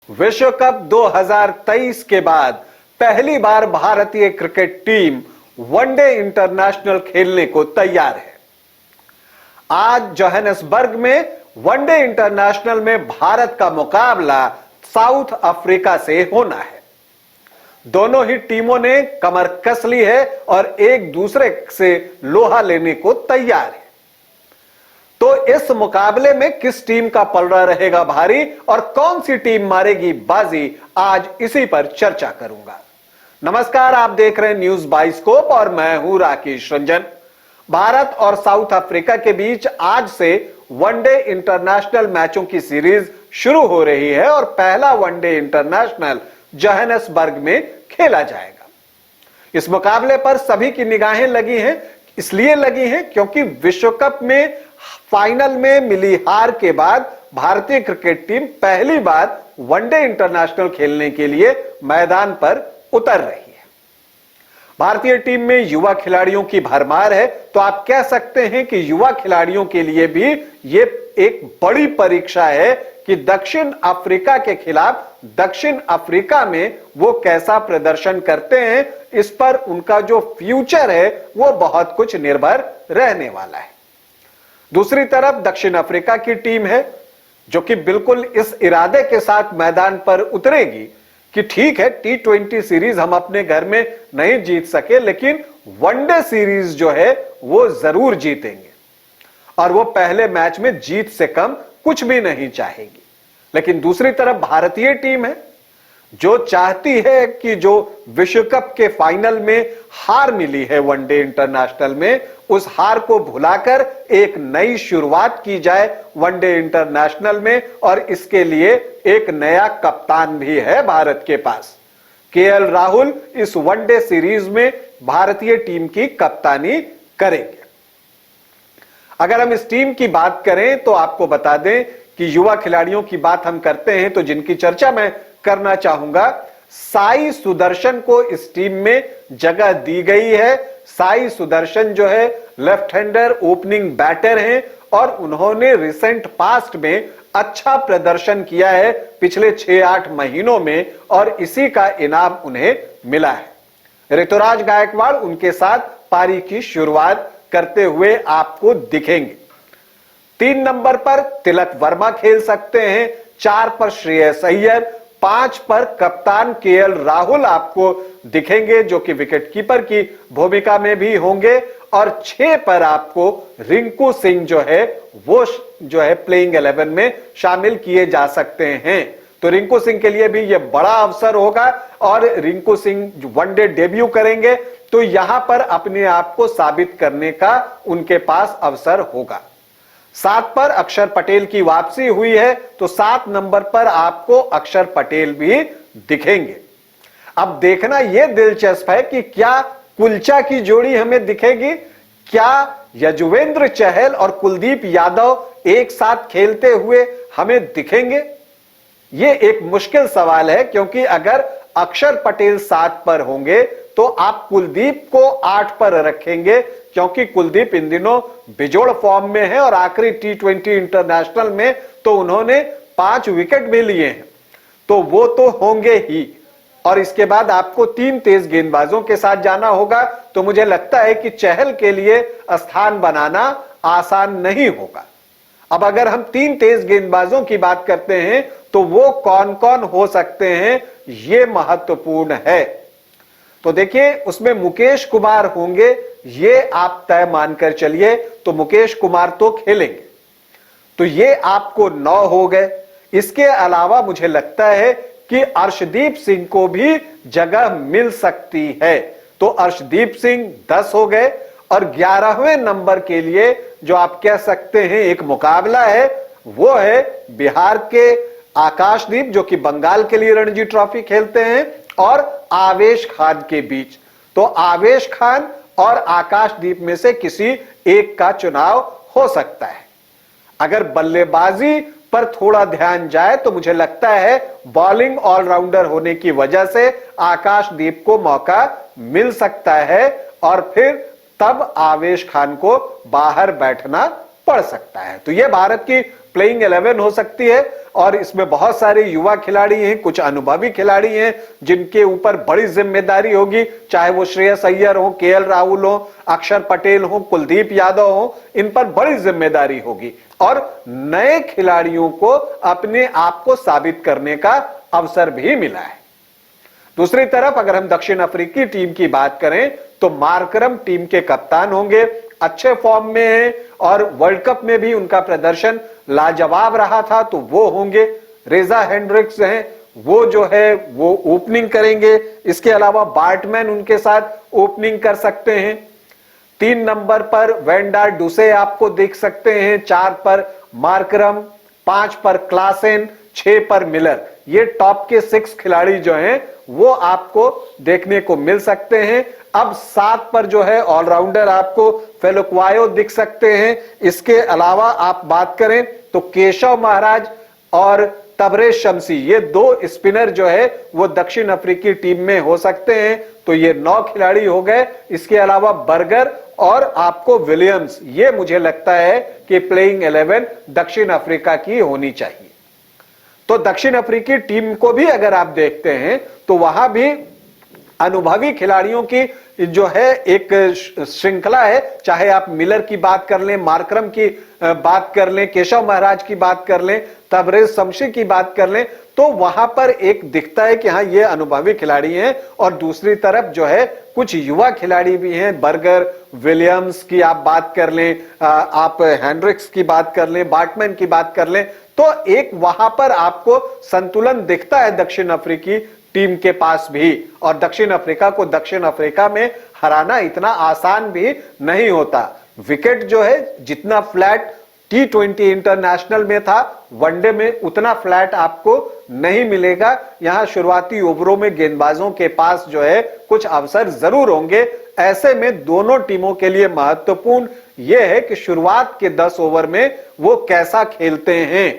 विश्व कप 2023 के बाद पहली बार भारतीय क्रिकेट टीम वनडे इंटरनेशनल खेलने को तैयार है। आज जोहानिसबर्ग में वनडे इंटरनेशनल में भारत का मुकाबला साउथ अफ्रीका से होना है। दोनों ही टीमों ने कमर कस ली है और एक दूसरे से लोहा लेने को तैयार है। तो इस मुकाबले में किस टीम का पलड़ा रहेगा भारी और कौन सी टीम मारेगी बाजी, आज इसी पर चर्चा करूंगा। नमस्कार, आप देख रहे हैं न्यूज बाइस्कोप और मैं हूं राकेश रंजन। भारत और साउथ अफ्रीका के बीच आज से वनडे इंटरनेशनल मैचों की सीरीज शुरू हो रही है और पहला वनडे इंटरनेशनल जोहानिसबर्ग में खेला जाएगा। इस मुकाबले पर सभी की निगाहें लगी हैं, इसलिए लगी हैं क्योंकि विश्व कप में फाइनल में मिली हार के बाद भारतीय क्रिकेट टीम पहली बार वनडे इंटरनेशनल खेलने के लिए मैदान पर उतर रही है। भारतीय टीम में युवा खिलाड़ियों की भरमार है, तो आप कह सकते हैं कि युवा खिलाड़ियों के लिए भी ये एक बड़ी परीक्षा है कि दक्षिण अफ्रीका के खिलाफ दक्षिण अफ्रीका में वो कैसा प्रदर्शन करते हैं। इस पर उनका जो फ्यूचर है वो बहुत कुछ निर्भर रहने वाला है। दूसरी तरफ दक्षिण अफ्रीका की टीम है जो कि बिल्कुल इस इरादे के साथ मैदान पर उतरेगी कि ठीक है, T20 सीरीज हम अपने घर में नहीं जीत सके, लेकिन वनडे सीरीज जो है वो जरूर जीतेंगे और वो पहले मैच में जीत से कम कुछ भी नहीं चाहेगी। लेकिन दूसरी तरफ भारतीय टीम है जो चाहती है कि जो विश्व कप के फाइनल में हार मिली है वनडे इंटरनेशनल में, उस हार को भुलाकर एक नई शुरुआत की जाए वनडे इंटरनेशनल में। और इसके लिए एक नया कप्तान भी है भारत के पास। KL राहुल इस वनडे सीरीज में भारतीय टीम की कप्तानी करेंगे। अगर हम इस टीम की बात करें तो आपको बता दें कि युवा खिलाड़ियों की बात हम करते हैं तो जिनकी चर्चा मैं करना चाहूंगा, साई सुदर्शन को इस टीम में जगह दी गई है। साई सुदर्शन जो है लेफ्ट हैंडर ओपनिंग बैटर हैं और उन्होंने रिसेंट पास्ट में अच्छा प्रदर्शन किया है पिछले 6-8 महीनों में और इसी का इनाम उन्हें मिला है। ऋतुराज गायकवाड़ उनके साथ पारी की शुरुआत करते हुए आपको दिखेंगे। 3 नंबर पर तिलक वर्मा खेल सकते हैं, 4 पर श्रेयस अय्यर, 5 पर कप्तान KL राहुल आपको दिखेंगे जो कि विकेट कीपर की भूमिका में भी होंगे और 6 पर आपको रिंकू सिंह जो है वो जो है प्लेइंग 11 में शामिल किए जा सकते हैं। तो रिंकू सिंह के लिए भी यह बड़ा अवसर होगा और रिंकू सिंह वनडे डेब्यू करेंगे तो यहां पर अपने आप को साबित करने का उनके पास अवसर होगा। 7 पर अक्षर पटेल की वापसी हुई है तो 7 नंबर पर आपको अक्षर पटेल भी दिखेंगे। अब देखना यह दिलचस्प है कि क्या कुलचा की जोड़ी हमें दिखेगी, क्या यजुवेंद्र चहल और कुलदीप यादव एक साथ खेलते हुए हमें दिखेंगे। यह एक मुश्किल सवाल है क्योंकि अगर अक्षर पटेल 7 पर होंगे तो आप कुलदीप को 8 पर रखेंगे क्योंकि कुलदीप इन दिनों बिजोड़ फॉर्म में है और आखिरी T20 इंटरनेशनल में तो उन्होंने 5 विकेट भी लिए हैं, तो वो तो होंगे ही। और इसके बाद आपको 3 तेज गेंदबाजों के साथ जाना होगा, तो मुझे लगता है कि चहल के लिए स्थान बनाना आसान नहीं होगा। अब अगर हम 3 तेज गेंदबाजों की बात करते हैं तो वो कौन कौन हो सकते हैं, ये महत्वपूर्ण है। तो देखिए, उसमें मुकेश कुमार होंगे, ये आप तय मानकर चलिए, तो मुकेश कुमार तो खेलेंगे, तो ये आपको 9 हो गए। इसके अलावा मुझे लगता है कि अर्शदीप सिंह को भी जगह मिल सकती है, तो अर्शदीप सिंह 10 हो गए। और 11वें नंबर के लिए जो आप कह सकते हैं एक मुकाबला है, वो है बिहार के आकाशदीप जो कि बंगाल के लिए रणजी ट्रॉफी खेलते हैं और आवेश खान के बीच। तो आवेश खान और आकाशदीप में से किसी एक का चुनाव हो सकता है। अगर बल्लेबाजी पर थोड़ा ध्यान जाए तो मुझे लगता है बॉलिंग ऑलराउंडर होने की वजह से आकाशदीप को मौका मिल सकता है और फिर तब आवेश खान को बाहर बैठना पड़ सकता है। तो यह भारत की प्लेइंग 11 हो सकती है और इसमें बहुत सारे युवा खिलाड़ी हैं, कुछ अनुभवी खिलाड़ी हैं जिनके ऊपर बड़ी जिम्मेदारी होगी, चाहे वो श्रेयस अय्यर हो, केएल राहुल हो, अक्षर पटेल हो, कुलदीप यादव हो, इन पर बड़ी जिम्मेदारी होगी और नए खिलाड़ियों को अपने आप को साबित करने का अवसर भी मिला है। दूसरी तरफ अगर हम दक्षिण अफ्रीकी टीम की बात करें तो मार्करम टीम के कप्तान होंगे, अच्छे फॉर्म में हैं और वर्ल्ड कप में भी उनका प्रदर्शन लाजवाब रहा था, तो वो होंगे। रेजा हेंड्रिक्स हैं, वो जो है वो ओपनिंग करेंगे। इसके अलावा बार्टमैन उनके साथ ओपनिंग कर सकते हैं। 3 नंबर पर वेंडार डुसे आपको देख सकते हैं, 4 पर मार्करम, 5 पर क्लासेन, 6 पर मिलर। ये टॉप के 6 खिलाड़ी जो हैं वो आपको देखने को मिल सकते हैं। अब 7 पर जो है ऑलराउंडर आपको फेलुक्वायो दिख सकते हैं। इसके अलावा आप बात करें तो केशव महाराज और तबरेज शमसी, ये 2 स्पिनर जो है वो दक्षिण अफ्रीकी टीम में हो सकते हैं। तो ये 9 खिलाड़ी हो गए। इसके अलावा बर्गर और आपको विलियम्स, ये मुझे लगता है कि प्लेइंग 11 दक्षिण अफ्रीका की होनी चाहिए। तो दक्षिण अफ्रीकी टीम को भी अगर आप देखते हैं तो वहां भी अनुभवी खिलाड़ियों की जो है एक श्रृंखला है, चाहे आप मिलर की बात कर लें, मार्करम की बात कर लें, केशव महाराज की बात कर लें, तबरेज शमसी की बात कर लें, तो वहां पर एक दिखता है कि हाँ ये अनुभवी खिलाड़ी हैं। और दूसरी तरफ जो है कुछ युवा खिलाड़ी भी हैं, बर्गर, विलियम्स की आप बात कर लें, आप हेंड्रिक्स की बात कर लें, बार्टमैन की बात कर लें, तो एक वहां पर आपको संतुलन दिखता है दक्षिण अफ्रीकी टीम के पास भी। और दक्षिण अफ्रीका को दक्षिण अफ्रीका में हराना इतना आसान भी नहीं होता। विकेट जो है जितना फ्लैट T20 इंटरनेशनल में था, वनडे में उतना फ्लैट आपको नहीं मिलेगा। यहां शुरुआती ओवरों में गेंदबाजों के पास जो है कुछ अवसर जरूर होंगे। ऐसे में दोनों टीमों के लिए महत्वपूर्ण यह है कि शुरुआत के 10 ओवर में वो कैसा खेलते हैं।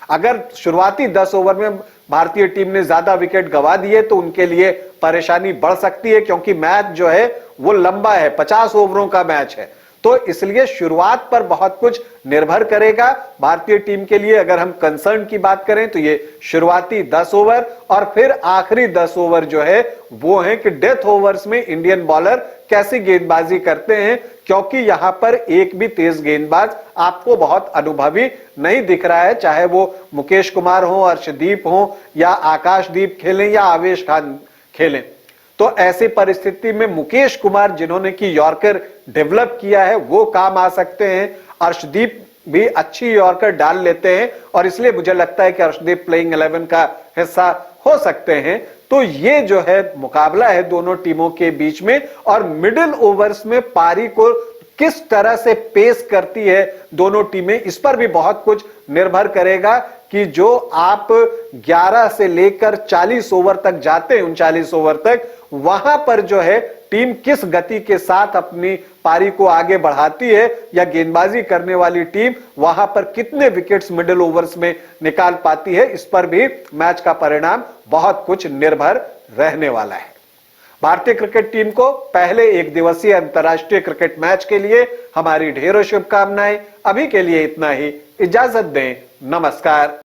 अगर शुरुआती 10 ओवर में भारतीय टीम ने ज्यादा विकेट गंवा दिए तो उनके लिए परेशानी बढ़ सकती है, क्योंकि मैच जो है वो लंबा है, 50 ओवरों का मैच है। तो इसलिए शुरुआत पर बहुत कुछ निर्भर करेगा भारतीय टीम के लिए। अगर हम कंसर्न की बात करें तो ये शुरुआती 10 ओवर और फिर आखिरी 10 ओवर जो है वो है कि डेथ ओवर्स में इंडियन बॉलर कैसी गेंदबाजी करते हैं, क्योंकि यहां पर एक भी तेज गेंदबाज आपको बहुत अनुभवी नहीं दिख रहा है, चाहे वो मुकेश कुमार हो, अर्शदीप हो या आकाशदीप खेलें या आवेश खान खेलें। तो ऐसी परिस्थिति में मुकेश कुमार जिन्होंने की यॉर्कर डेवलप किया है वो काम आ सकते हैं। अर्शदीप भी अच्छी यॉर्कर डाल लेते हैं और इसलिए मुझे लगता है कि अर्शदीप प्लेइंग 11 का हिस्सा हो सकते हैं। तो ये जो है मुकाबला है दोनों टीमों के बीच में, और मिडिल ओवर्स में पारी को किस तरह से पेश करती है दोनों टीमें, इस पर भी बहुत कुछ निर्भर करेगा कि जो आप 11 से लेकर 40 ओवर तक जाते हैं, 39 ओवर तक, वहां पर जो है टीम किस गति के साथ अपनी पारी को आगे बढ़ाती है, या गेंदबाजी करने वाली टीम वहां पर कितने विकेट्स मिडिल ओवर्स में निकाल पाती है, इस पर भी मैच का परिणाम बहुत कुछ निर्भर रहने वाला है। भारतीय क्रिकेट टीम को पहले 1 दिवसीय अंतर्राष्ट्रीय क्रिकेट मैच के लिए हमारी ढेरों शुभकामनाएं। अभी के लिए इतना ही, इजाजत दें, नमस्कार।